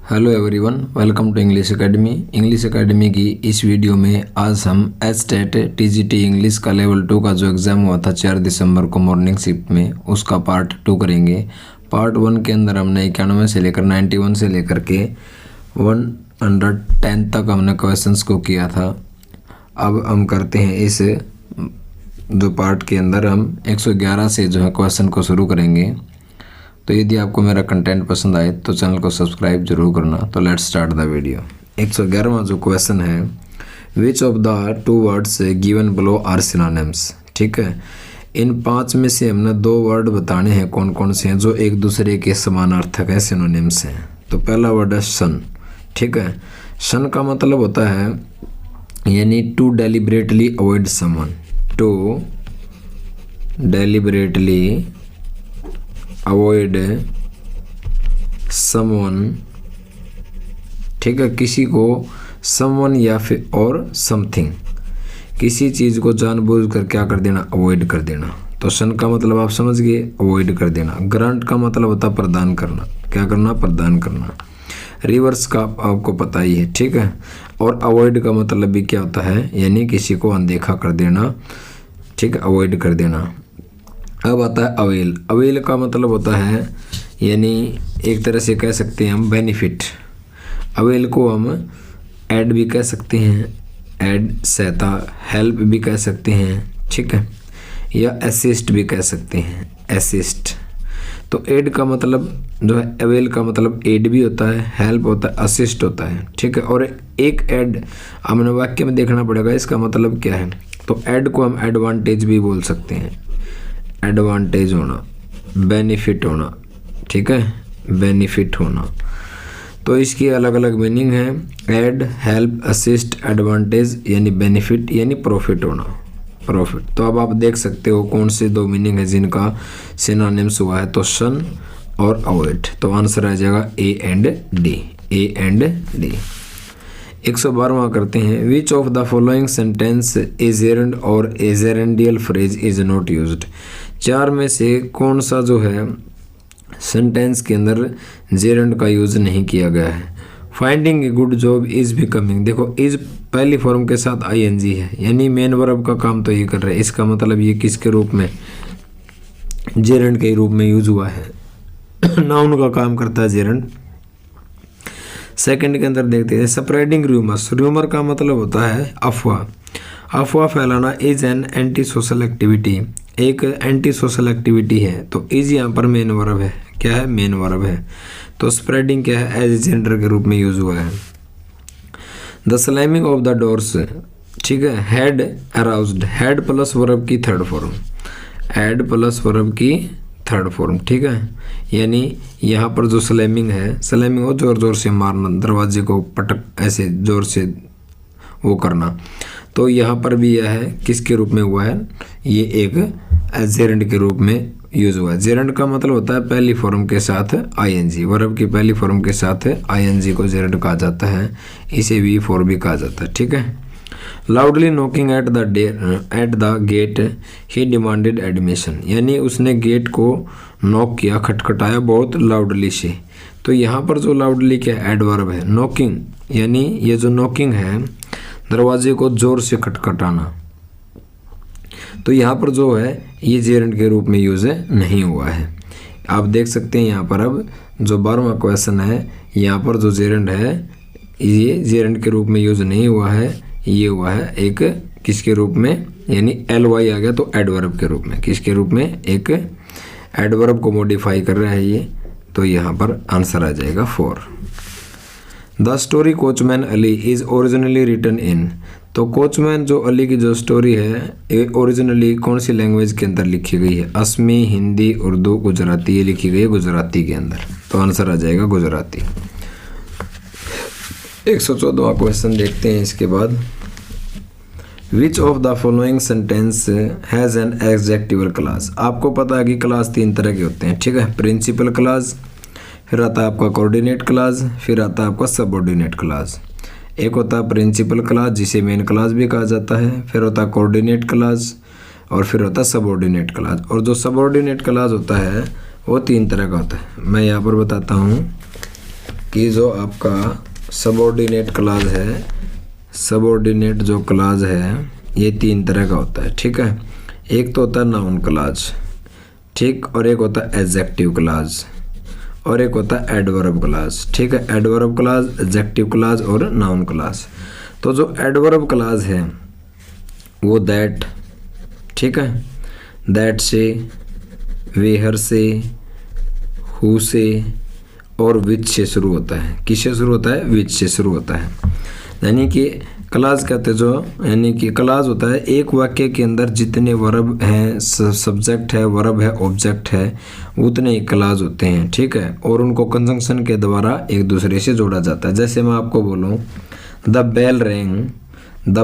Hello everyone, welcome to English academy. English academy की इस video में आज हम एचटेट टीजीटी इंग्लिश का लेवल 2 का जो एग्ज़ाम हुआ था 4 दिसंबर को मॉर्निंग शिफ्ट में, उसका पार्ट 2 करेंगे। पार्ट 1 के अंदर हमने 91 से लेकर 91 से लेकर के 110 तक हमने क्वेश्चंस को किया था। अब हम करते हैं इस जो पार्ट के अंदर हम 111 से जो है क्वेश्चन को शुरू करेंगे। तो यदि आपको मेरा कंटेंट पसंद आए तो चैनल को सब्सक्राइब जरूर करना। तो लेट्स स्टार्ट द वीडियो। 111वां जो क्वेश्चन है, which of the two words given below are synonyms. ठीक है, इन 5 में से हमने 2 वर्ड बताने हैं कौन कौन से हैं जो एक दूसरे के समानार्थक है, सिनोनिम्स हैं। तो पहला वर्ड है सन। ठीक है, सन का मतलब होता है यानी to deliberately avoid someone, to deliberately avoid someone. ठीक है, किसी को समवन या फिर और समथिंग, किसी चीज़ को जानबूझ कर क्या कर देना, अवॉइड कर देना। तो सन का मतलब आप समझ गए, अवॉइड कर देना। ग्रांट का मतलब होता है प्रदान करना, क्या करना, प्रदान करना। रिवर्स का आपको पता ही है। ठीक है, और अवॉइड का मतलब भी क्या होता है, यानी किसी को अनदेखा कर देना। ठीक है, अवॉइड कर देना। अब आता है अवेल। अवेल का मतलब होता है यानी एक तरह से कह सकते हैं हम बेनिफिट। अवेल को हम ऐड भी कह सकते हैं, ऐड सहायता, हेल्प भी कह सकते हैं। ठीक है, या असिस्ट भी कह सकते हैं, असिस्ट। तो एड का मतलब जो है, अवेल का मतलब एड भी होता है, हेल्प होता है, असिस्ट होता है। ठीक है, और एक ऐड हमने वाक्य में देखना पड़ेगा इसका मतलब क्या है। तो ऐड को हम एडवांटेज भी बोल सकते हैं, एडवांटेज होना, बेनिफिट होना। ठीक है, बेनिफिट होना। तो इसकी अलग अलग मीनिंग है, ऐड, हेल्प, असिस्ट, एडवांटेज यानी बेनिफिट यानी प्रॉफिट होना, प्रॉफिट। तो अब आप देख सकते हो कौन से 2 मीनिंग है जिनका सिनोनिम्स हुआ है, तो सन और अवॉइड। तो आंसर आ जाएगा A and D, A and D. 112वां करते हैं, which of the following sentence a gerund और a gerundial phrase is not used. 4 में से कौन सा जो है सेंटेंस के अंदर जेरेंड का यूज नहीं किया गया है। Finding a good job is becoming. देखो, इज पहली फॉर्म के साथ आईएनजी है, यानी मेन वर्ब का काम तो ये कर रहा है। इसका मतलब ये किसके रूप में, जेरेंड के रूप में यूज हुआ है। नाउन का काम करता है जेरेंड। सेकंड के अंदर देखते हैं, स्प्रेडिंग रूमर्स। रूमर का मतलब होता है अफवाह, अफवाह फैलाना। Is an anti social activity, एक एंटी सोशल एक्टिविटी है। तो इज यहाँ पर मेन वर्ब है, क्या है, मेन वर्ब है। तो स्प्रेडिंग क्या है, एज जेंडर के रूप में यूज हुआ है। The slamming of the doors. ठीक है, had aroused, had plus verb की third form, had plus verb की थर्ड फॉर्म। ठीक है, यानी यहाँ पर जो स्लैमिंग है, स्लैमिंग हो जोर जोर से मारना, दरवाजे को पटक ऐसे जोर से वो करना। तो यहाँ पर भी यह है किसके रूप में हुआ है, ये एक जेरेंड के रूप में यूज हुआ है। जेरेंड का मतलब होता है पहली फॉर्म के साथ आईएनजी, वर्ब की पहली फॉर्म के साथ आईएनजी को जेरेंड कहा जाता है, इसे V4 भी कहा जाता है। ठीक है, loudly knocking at the gate he demanded admission, यानी उसने गेट को नॉक किया, खटखटाया बहुत लाउडली से। तो यहाँ पर जो लाउडली क्या एडवर्ब है, नॉकिंग, यानी ये जो नॉकिंग है दरवाजे को जोर से खटखटाना। तो यहाँ पर जो है ये जेरेंड के रूप में यूज नहीं हुआ है। आप देख सकते हैं यहाँ पर अब जो 12वां क्वेश्चन है, यहाँ पर जो जेरेंड है ये जेरेंड के रूप में यूज नहीं हुआ है, ये हुआ है एक किसके रूप में, यानी LY आ गया तो एडवर्ब के रूप में, किसके रूप में, एक एडवर्ब को मॉडिफाई कर रहा है ये। तो यहाँ पर आंसर आ जाएगा 4। The story coachman Ali is originally written in. तो कोचमैन जो अली की जो स्टोरी है ये ओरिजिनली कौन सी लैंग्वेज के अंदर लिखी गई है, असमी, हिंदी, उर्दू, गुजराती। ये लिखी गई है गुजराती के अंदर, तो आंसर आ जाएगा गुजराती। 114वां क्वेश्चन देखते हैं इसके बाद, which of the following sentence has an adjectival clause. आपको पता है कि क्लास 3 तरह के होते हैं। ठीक है, प्रिंसिपल क्लास, फिर आता है आपका कोऑर्डिनेट क्लास, फिर आता है आपका सबऑर्डिनेट क्लास। एक होता है प्रिंसिपल क्लास जिसे मेन क्लास भी कहा जाता है, फिर होता है कोऑर्डिनेट क्लास, और फिर होता है सबऑर्डिनेट क्लास। और जो सबऑर्डिनेट क्लास होता है वो 3 तरह का होता है। मैं यहाँ पर बताता हूँ कि जो आपका सबऑर्डिनेट क्लॉज है, सबऑर्डिनेट जो क्लॉज है ये 3 तरह का होता है, ठीक है। एक तो होता है नाउन क्लॉज, ठीक, और एक होता है एडजेक्टिव क्लॉज, और एक होता है एडवर्ब क्लॉज, ठीक है। एडवर्ब क्लॉज, एडजेक्टिव क्लॉज और नाउन क्लॉज। तो जो एडवर्ब क्लॉज है वो दैट, ठीक है, दैट से, वेयर से, हु से और विच से शुरू होता है। किससे शुरू होता है? विच से शुरू होता है। यानी कि क्लॉज कहते हैं जो, यानी कि क्लॉज होता है एक वाक्य के अंदर जितने वर्ब हैं, सब्जेक्ट है, वर्ब है, ऑब्जेक्ट है, उतने ही क्लॉज होते हैं, ठीक है। और उनको कंजंक्शन के द्वारा एक दूसरे से जोड़ा जाता है। जैसे मैं आपको बोलूँ the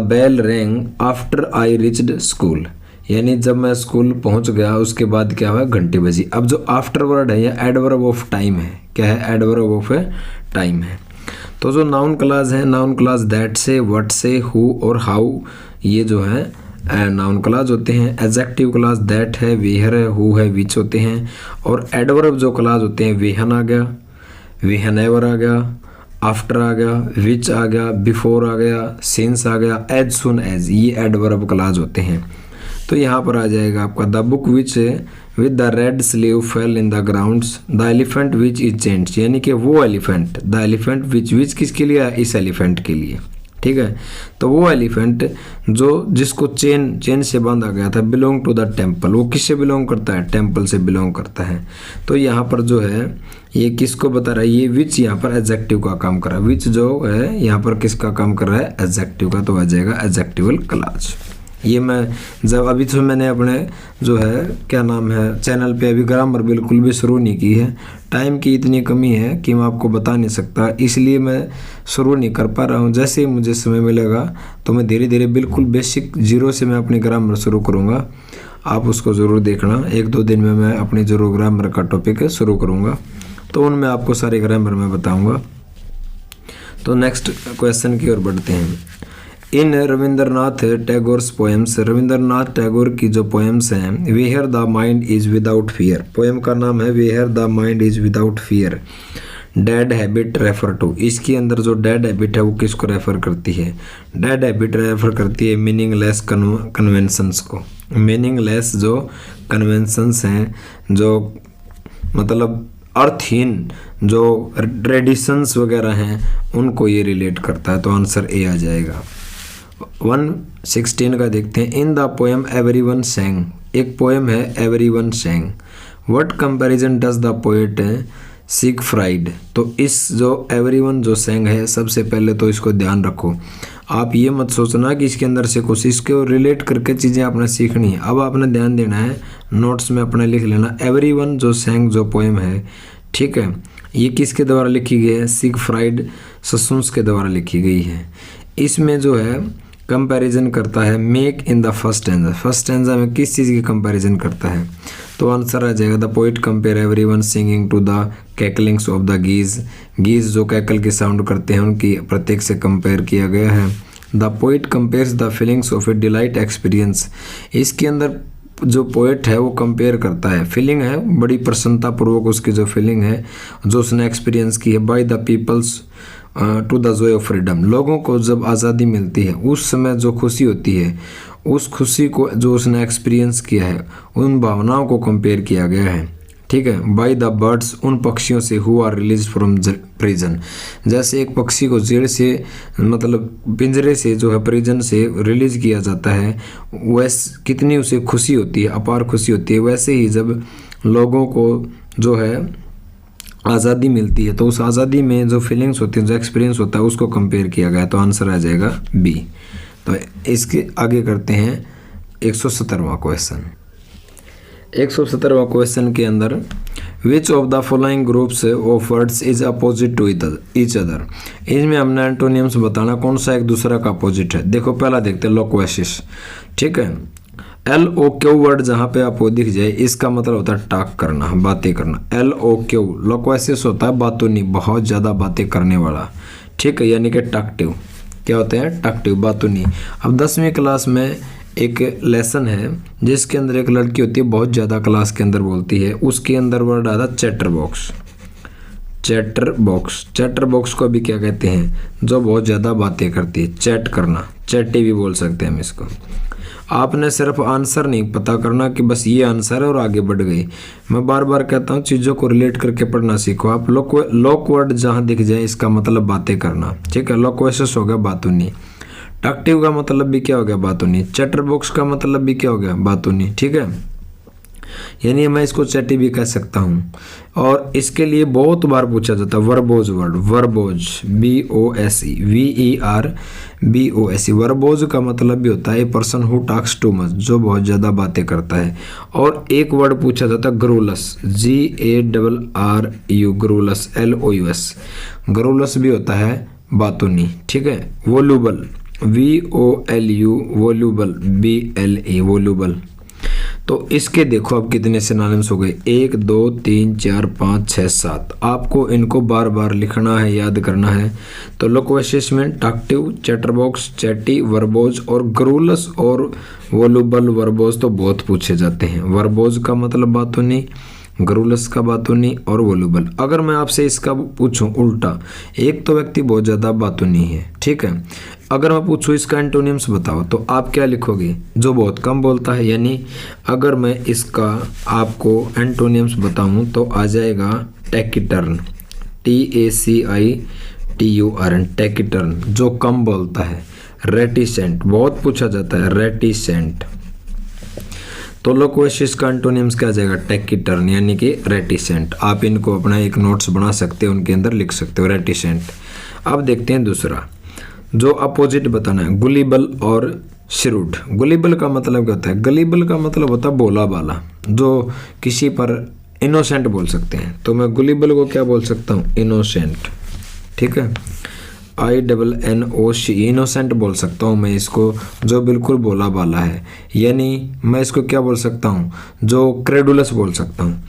bell rang after I reached school, यानी जब मैं स्कूल पहुंच गया उसके बाद क्या हुआ? घंटी बजी। अब जो आफ्टर वर्ड है यह एडवर्ब ऑफ टाइम है। क्या है? एडवर्ब ऑफ टाइम है। तो जो नाउन क्लॉज है, नाउन क्लॉज दैट से, व्हाट से, हु और हाउ, ये जो है नाउन क्लॉज होते हैं। एडजेक्टिव क्लॉज दैट है, वेयर है, हु है, विच होते हैं। और एडवर्ब जो क्लॉज होते हैं, वेहन आ गया, वेहनेवर आ गया, आफ्टर आ गया, विच आ गया, बिफोर आ गया, सिंस आ गया, एज सुन एज, ये एडवर्ब क्लॉज होते हैं। तो यहाँ पर आ जाएगा आपका the book which with the red sleeve fail in the grounds, the elephant which is changed, यानी कि वो एलिफेंट, द एलिफेंट विच किसके लिए है? इस एलिफेंट के लिए, ठीक है। तो वो एलिफेंट जो जिसको चेन से बांधा गया था, बिलोंग टू द टेम्पल, वो किससे बिलोंग करता है? टेम्पल से बिलोंग करता है। तो यहाँ पर जो है ये किसको बता रहा है? ये विच यहाँ पर एडजेक्टिव का काम कर रहा है। विच जो है यहाँ पर किसका काम कर रहा है? एडजेक्टिव का। तो आ जाएगा एडजेक्टिवल क्लॉज। ये मैं जब अभी तो मैंने अपने जो है क्या नाम है चैनल पे अभी ग्रामर बिल्कुल भी शुरू नहीं की है। टाइम की इतनी कमी है कि मैं आपको बता नहीं सकता, इसलिए मैं शुरू नहीं कर पा रहा हूँ। जैसे ही मुझे समय मिलेगा तो मैं धीरे धीरे बिल्कुल बेसिक जीरो से मैं अपनी ग्रामर शुरू करूँगा। आप उसको ज़रूर देखना। 1-2 दिन में मैं अपनी ज़रूर ग्रामर का टॉपिक शुरू करूँगा, तो उनमें आपको सारे ग्रामर में बताऊँगा। तो नेक्स्ट क्वेश्चन की ओर बढ़ते हैं। इन रविंद्रनाथ टैगोर्स पोएम्स, रविंद्रनाथ टैगोर की जो पोएम्स हैं, where the mind is without fear, poem का नाम है where the mind is without fear, dead habit refer to, इसके अंदर जो डेड हैबिट है वो किसको रेफर करती है? डेड हैबिट रेफर करती है मीनिंगलेस कन्वेंशंस को। मीनिंगलेस जो कन्वेंशंस हैं, जो मतलब अर्थहीन जो ट्रेडिशंस वगैरह हैं, उनको ये रिलेट करता है। तो आंसर ए आ जाएगा। 116 का देखते हैं। इन द पोएम एवरीवन सैंग, एक पोएम है everyone सैंग, what comparison does the poet Siegfried. तो इस जो एवरीवन जो सैंग है, सबसे पहले तो इसको ध्यान रखो। आप ये मत सोचना कि इसके अंदर से कुछ, इसको रिलेट करके चीज़ें आपने सीखनी है। अब आपने ध्यान देना है, नोट्स में अपने लिख लेना। एवरीवन जो सैंग जो पोएम है, ठीक है, ये किसके द्वारा लिखी गई है? सिगफ्राइड ससुन्स के द्वारा लिखी गई है। इसमें जो है कंपैरिजन करता है make in the first stanza. First stanza में किस चीज़ की कंपैरिजन करता है? तो आंसर आ जाएगा the poet compare everyone singing to the cacklings of the geese, geese जो कैकल की साउंड करते हैं उनकी प्रत्येक से कंपेयर किया गया है। The poet compares the feelings of a delight experience, इसके अंदर जो पोएट है वो कंपेयर करता है, फीलिंग है बड़ी प्रसन्नता पूर्वक उसकी जो फीलिंग है जो उसने एक्सपीरियंस की है, by the peoples to the joy of freedom, लोगों को जब आज़ादी मिलती है उस समय जो खुशी होती है, उस खुशी को जो उसने एक्सपीरियंस किया है, उन भावनाओं को कंपेयर किया गया है, ठीक है। बाय द बर्ड्स, उन पक्षियों से who are release from prison, जैसे एक पक्षी को जेल से मतलब पिंजरे से जो है प्रिजन से रिलीज किया जाता है, वैसे कितनी उसे खुशी होती है, अपार खुशी होती है, वैसे ही जब लोगों को जो है आज़ादी मिलती है तो उस आज़ादी में जो फीलिंग्स होती है, जो एक्सपीरियंस होता है, उसको कंपेयर किया गया। तो आंसर आ जाएगा बी। तो इसके आगे करते हैं 117वां क्वेश्चन। 117वां क्वेश्चन के अंदर which of the following groups of words is opposite to each other, इसमें हमने एंटोनियम्स बताना कौन सा एक दूसरा का अपोजिट है। देखो पहला देखते हैं लोक्वेसिस, ठीक है। LOQ वर्ड जहाँ पे आपको दिख जाए इसका मतलब होता है टॉक करना, बातें करना। LOQ लोक्वेसिस होता है बातूनी, बहुत ज़्यादा बातें करने वाला, ठीक है, यानी कि टॉकटिव। क्या होते हैं? टॉकटिव, बातूनी। अब 10वीं क्लास में एक लेसन है जिसके अंदर एक लड़की होती है बहुत ज़्यादा क्लास के अंदर बोलती है, उसके अंदर वर्ड आता है chatter box, chatter box, chatter box को भी क्या कहते हैं, जो बहुत ज़्यादा बातें करती है, चैट करना, चैटी भी बोल सकते हैं हम इसको। आपने सिर्फ आंसर नहीं पता करना कि बस ये आंसर है और आगे बढ़ गए। मैं बार बार कहता हूँ चीज़ों को रिलेट करके पढ़ना सीखो। आप लॉक वर्ड जहाँ दिख जाए इसका मतलब बातें करना, ठीक है। लॉक्वेशस हो गया बातूनी, टॉक्टिव का मतलब भी क्या हो गया, बातूनी। चैटर बॉक्स का मतलब भी क्या हो गया, बातूनी, ठीक है। यानी मैं इसको चैटी भी कह सकता हूँ। और इसके लिए बहुत बार पूछा जाता है verbose word, verbose, BOSE, VERBOSE। Verbose का मतलब भी होता है a person who talks too much, जो बहुत ज़्यादा बातें करता है। और एक वर्ड पूछा जाता है ग्रूलस, GARRU, ग्रूलस, LOUS। ग्रूलस भी होता है बातूनी, ठीक है। वोल्यूबल, VOLU, वोल्यूबल, BLE, वोल्यूबल। तो इसके देखो अब कितने सिनोनिम्स हो गए, 1 2 3 4 5 6 7। आपको इनको बार बार लिखना है, याद करना है। तो लोक्वेशियस में टॉक्टिव, चैटरबॉक्स, चैटी, वर्बोज और ग्रूलस और वोल्यूबल। वर्बोज तो बहुत पूछे जाते हैं। वर्बोज का मतलब बातूनी, ग्रूलस का बातूनी और वोल्यूबल। अगर मैं आपसे इसका पूछूं उल्टा, एक तो व्यक्ति बहुत ज़्यादा बातूनी है, ठीक है। अगर मैं पूछूं इसका एंटोनिम्स बताओ, तो आप क्या लिखोगे, जो बहुत कम बोलता है। यानी अगर मैं इसका आपको एंटोनिम्स बताऊं तो आ जाएगा टैकिटर्न, TACITURN, टैकिटर्न, जो कम बोलता है। रेटिसेंट, बहुत पूछा जाता है, रेटिसेंट। तो लोक्वेशियस का एंटोनिम्स क्या आ जाएगा, टैकिटर्न, यानी कि रेटिसेंट। आप इनको अपना एक नोट्स बना सकते हो, उनके अंदर लिख सकते हो, रेटिसेंट। अब देखते हैं दूसरा, जो अपोजिट बताना है, गुलिबल और श्रूड। गुलिबल का मतलब क्या होता है, गलिबल का मतलब होता है भोला भाला, जो किसी पर इनोसेंट बोल सकते हैं। तो मैं गुलिबल को क्या बोल सकता हूँ, इनोसेंट, ठीक है। INNOC, इनोसेंट बोल सकता हूँ मैं इसको, जो बिल्कुल भोला भाला है। यानी मैं इसको क्या बोल सकता हूँ, जो क्रेडुलस बोल सकता हूँ।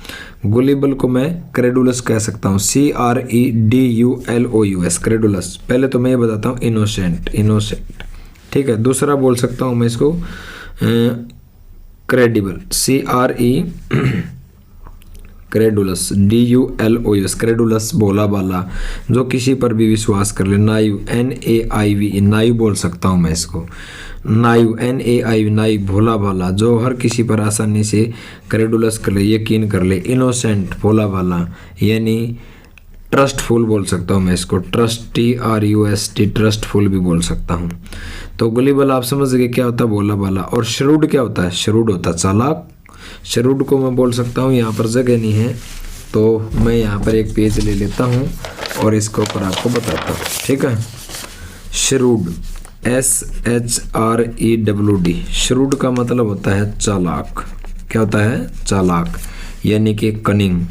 गुलिबल को मैं क्रेडुलस कह सकता हूँ, CREDULOUS, क्रेडुलस। पहले तो मैं ये बताता हूँ इनोसेंट, इनोसेंट, ठीक है। दूसरा बोल सकता हूँ मैं इसको क्रेडिबल, क्रेडुलस, DULOUS, क्रेडुलस, भोला भाला, जो किसी पर भी विश्वास कर ले। नाइव, NAIV, नाइव बोल सकता हूँ मैं इसको, नाइव, NAIV, नाइव, भोला भाला, जो हर किसी पर आसानी से क्रेडुलस कर ले, यकीन कर ले। इनोसेंट, भोला भाला, यानी ट्रस्टफुल बोल सकता हूँ मैं इसको, ट्रस्ट, TRUST, ट्रस्टफुल भी बोल सकता हूँ। तो गुलिबल आप समझ गए क्या होता है, भोला भाला। और श्रूड क्या होता है, श्रूड होता है चालाक। श्रूड को मैं बोल सकता हूँ, यहाँ पर जगह नहीं है तो मैं यहाँ पर एक पेज ले लेता हूँ और इसके ऊपर आपको बताता हूँ, ठीक है। श्रूड, SHREWD, श्रूड का मतलब होता है चालाक। क्या होता है, चालाक, यानी कि कनिंग,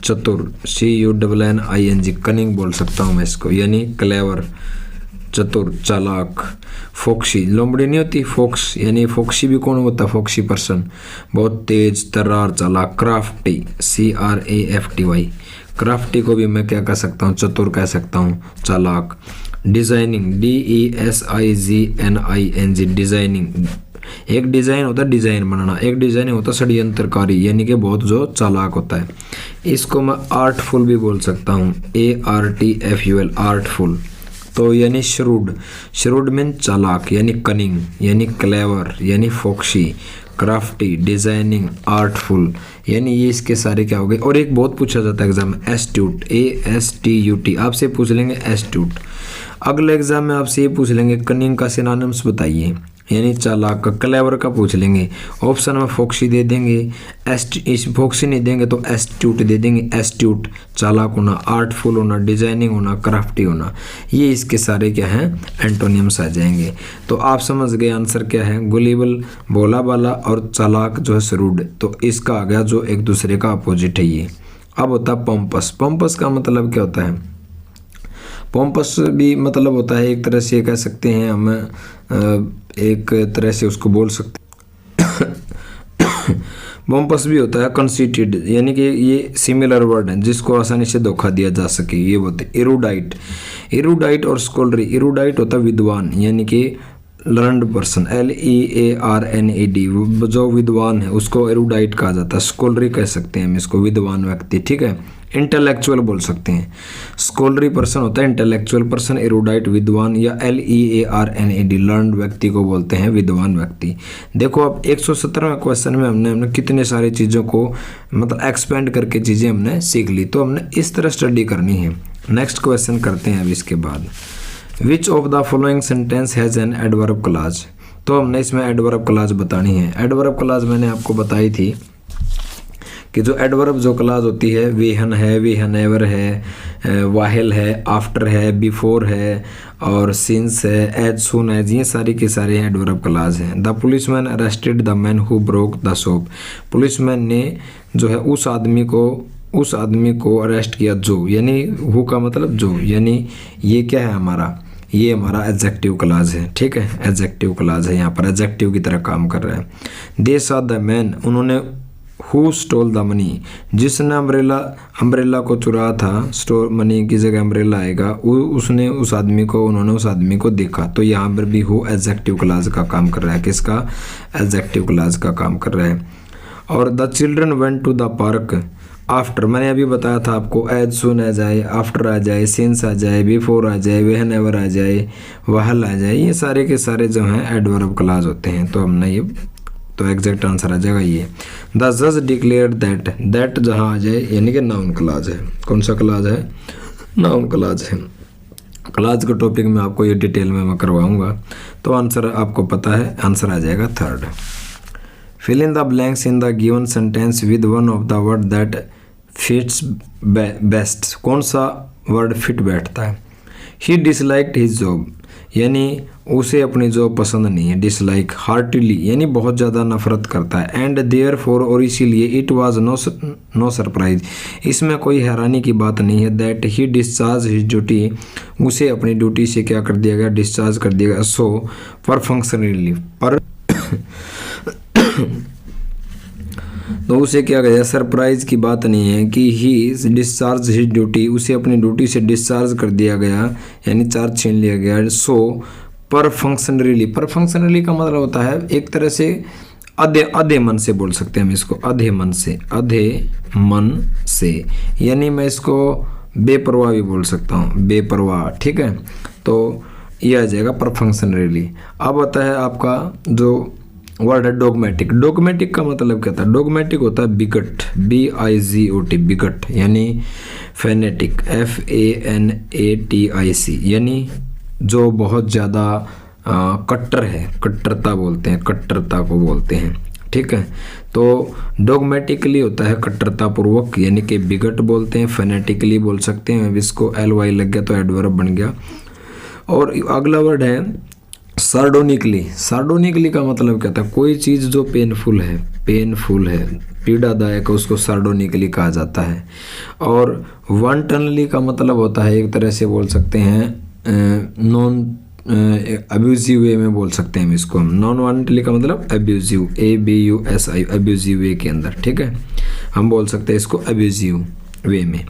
चतुर, CUNNING, कनिंग बोल सकता हूँ मैं इसको, यानी क्लेवर, चतुर, चालाक। फोक्सी, लोमड़ी नहीं होती, फोक्स, यानी फोक्सी भी कौन होता है, फोक्सी पर्सन, बहुत तेज, तर्रार, चालाक। क्राफ्टी, CRAFTY, क्राफ्टी को भी मैं क्या कह सकता हूँ, चतुर कह सकता हूँ, चालाक। Designing, DESIGNING, designing. एक डिजाइन होता है डिजाइन बनाना, एक डिजाइनिंग होता है षड्यंत्रकारी, यानी कि बहुत जो चालाक होता है। इसको मैं आर्टफुल भी बोल सकता हूँ, ARTFUL, आर्टफुल। तो यानी श्रूड, श्रूड मीन चालाक, यानी कनिंग, यानी क्लेवर, यानी फोक्सी, क्राफ्टी, डिजाइनिंग, आर्टफुल, यानी ये इसके सारे क्या हो गए। और एक बहुत पूछा जाता है एग्जाम में, एस्ट्यूट, ASTUT, आपसे पूछ लेंगे एस्ट्यूट। अगले एग्जाम में आपसे ये पूछ लेंगे कनिंग का सिनोनिम्स बताइए, यानी चालाक का। क्लेवर का पूछ लेंगे, ऑप्शन में फोक्सी दे देंगे, फोक्सी नहीं देंगे तो एस्ट्यूट दे देंगे। एस्ट्यूट, चालाक होना, आर्टफुल होना, डिजाइनिंग होना, क्राफ्टी होना, ये इसके सारे क्या हैं, एंटोनिम्स आ जाएंगे। तो आप समझ गए आंसर क्या है, गुलिबल, भोला भाला, और चालाक जो है श्रूड। तो इसका आ गया जो एक दूसरे का अपोजिट है ये। अब होता है पंपस। पंपस का मतलब क्या होता है, पोम्पस भी मतलब होता है एक तरह से कह सकते हैं हम, एक तरह से उसको बोल सकते पोम्पस भी होता है कंसीटेड, यानी कि ये सिमिलर वर्ड है जिसको आसानी से धोखा दिया जा सके, ये बोलते। इरूडाइट, इरूडाइट और स्कॉलरी। इरूडाइट होता है विद्वान, यानी कि लर्नड पर्सन, LEARNED, जो विद्वान है उसको एरुडाइट कहा जाता है। स्कॉलरी कह सकते हैं हम इसको, विद्वान व्यक्ति, ठीक है। इंटेलेक्चुअल बोल सकते हैं। स्कॉलरी पर्सन होता है इंटेलेक्चुअल पर्सन, एरुडाइट विद्वान, या LEARNED लर्नड व्यक्ति को बोलते हैं विद्वान व्यक्ति। देखो अब 117वें क्वेश्चन में हमने कितने सारी चीज़ों को मतलब एक्सपेंड करके चीज़ें हमने सीख ली, तो हमने इस तरह स्टडी करनी है। नेक्स्ट क्वेश्चन करते हैं अब इसके बाद, which of the following sentence has an adverb clause. तो हमने इसमें एडवर्ब क्लॉज बतानी है। एडवर्ब क्लॉज मैंने आपको बताई थी कि जो एडवर्ब जो क्लॉज होती है, वेहन है, वेहनेवर है, वाहिल है, आफ्टर है, बिफोर है और सिंस है, एज सून एज, ये सारी के सारे एडवर्ब क्लॉज हैं। The policeman arrested the man who broke the shop. Policeman ने जो है उस आदमी को अरेस्ट किया जो, यानी हु का मतलब जो, यानी ये क्या है हमारा, ये हमारा एडजेक्टिव क्लॉज है। ठीक है, एडजेक्टिव क्लॉज है, यहाँ पर एडजेक्टिव की तरह काम कर रहा है। दे सॉ द मैन, उन्होंने हु स्टोल द मनी, जिसने अम्ब्रेला को चुराया था, स्टोर मनी की जगह अम्ब्रेला आएगा, उन्होंने उस आदमी को देखा। तो यहाँ पर भी हु एडजेक्टिव क्लॉज का काम कर रहा है। किसका? एडजेक्टिव क्लॉज का काम कर रहा है। और the children went to the park after, मैंने अभी बताया था आपको, एज सून आ जाए, आफ्टर आ जाए, सिंस आ जाए, बिफोर आ जाए, व्हेनेवर आ जाए, व्हाइल आ जाए, ये सारे के सारे जो हैं एडवर्ब क्लॉज होते हैं। तो हमने ये तो एग्जैक्ट आंसर आ जाएगा ये। द जज डिक्लेयर दैट जहाँ आ जाए यानी कि नाउन क्लॉज है। कौन सा क्लॉज है? नाउन क्लॉज है। क्लॉज का टॉपिक में आपको ये डिटेल में मैं करवाऊंगा। तो आंसर आपको पता है, आंसर आ जाएगा third. Fill in the blanks in the given sentence with one of the word that fits best. कौन सा वर्ड फिट बैठता है? ही डिसलाइक्ड हिज जॉब, यानी उसे अपनी जॉब पसंद नहीं है। डिसलाइक, हार्टिली यानी बहुत ज़्यादा नफरत करता है। एंड देयर फॉर, और इसीलिए, इट वाज नो सरप्राइज, इसमें कोई हैरानी की बात नहीं है। That he discharge his duty, उसे अपनी ड्यूटी से क्या कर दिया गया? डिस्चार्ज कर दिया गया। सो पर फंक्शनली, पर तो उसे क्या गया? सरप्राइज की बात नहीं है कि ही डिस्चार्ज हिज ड्यूटी, उसे अपनी ड्यूटी से डिस्चार्ज कर दिया गया, यानी चार्ज छीन लिया गया। सो पर फंक्शनली, पर फंक्शनली का मतलब होता है एक तरह से अधे मन से बोल सकते हैं हम इसको, अधे मन से, यानी मैं इसको बेपरवाह भी बोल सकता हूँ, बेपरवाह। ठीक है, तो ये आ जाएगा पर फंक्शनली। अब आता है आपका जो वर्ड है डोगमेटिक। डोगमेटिक का मतलब क्या था? डोगमेटिक होता है बिगट, BIGOT, बिगट, यानी फेनेटिक, FANATIC, यानी जो बहुत ज़्यादा कट्टर है, कट्टरता बोलते हैं, कट्टरता को बोलते हैं। ठीक है, तो डोगमेटिकली होता है कट्टरतापूर्वक, यानी कि बिगट बोलते हैं। फेनेटिकली बोल सकते हैं, अब इसको LY लग गया तो एडवर्ब बन गया। और अगला वर्ड है सार्डोनिकली। सार्डोनिकली का मतलब क्या था? कोई चीज़ जो पेनफुल है, पीड़ादायक, उसको सार्डोनिकली कहा जाता है। और वांटनली का मतलब होता है, एक तरह से बोल सकते हैं नॉन अब्यूजिव वे में बोल सकते हैं हम इसको। नॉन वांटनली का मतलब अब्यूजिव, ABUSI, अब्यूजिव वे के अंदर। ठीक है, हम बोल सकते हैं इसको अब्यूजिव वे में।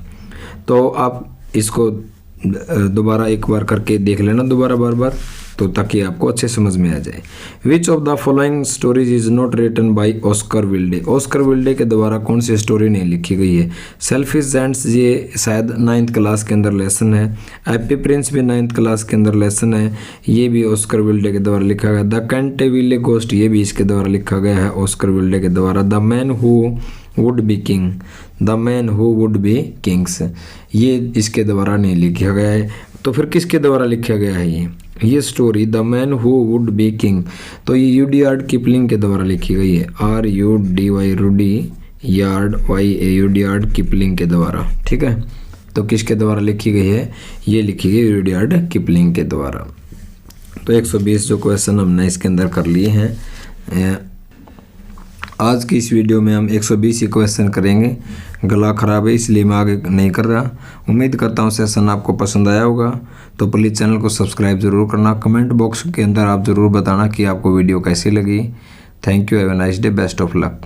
तो आप इसको दोबारा एक बार करके देख लेना, दोबारा बार, तो ताकि आपको अच्छे समझ में आ जाए। Which of the following stories is not written by Oscar Wilde. Oscar Wilde के द्वारा कौन सी स्टोरी नहीं लिखी गई है? सेल्फिश जेंट्स, ये शायद 9th क्लास के अंदर लेसन है। हैप्पी प्रिंस भी 9th क्लास के अंदर लेसन है, ये भी ऑस्कर विल्डे के द्वारा लिखा गया। द कैंटेविले घोस्ट, ये भी इसके द्वारा लिखा गया है ऑस्कर विल्डे के द्वारा। The man who would be king, the man who would be Kings, ये इसके द्वारा नहीं लिखा गया है। तो फिर किसके द्वारा लिखा गया है ये story? The man who would be king, तो ये यूडियार्ड किपलिंग के द्वारा लिखी गई है। RUDY, रूडियार्ड, यूडियार्ड किपलिंग के द्वारा। ठीक है, तो किसके द्वारा लिखी गई है? ये लिखी गई यूडियार्ड किपलिंग के द्वारा। तो 120 जो क्वेश्चन हमने इसके अंदर कर लिए हैं। आज की इस वीडियो में हम 120 ही क्वेश्चन करेंगे। गला ख़राब है इसलिए मैं आगे नहीं कर रहा। उम्मीद करता हूँ सेशन आपको पसंद आया होगा। तो प्लीज़ चैनल को सब्सक्राइब ज़रूर करना। कमेंट बॉक्स के अंदर आप ज़रूर बताना कि आपको वीडियो कैसी लगी। Thank you, have a nice day, best of luck.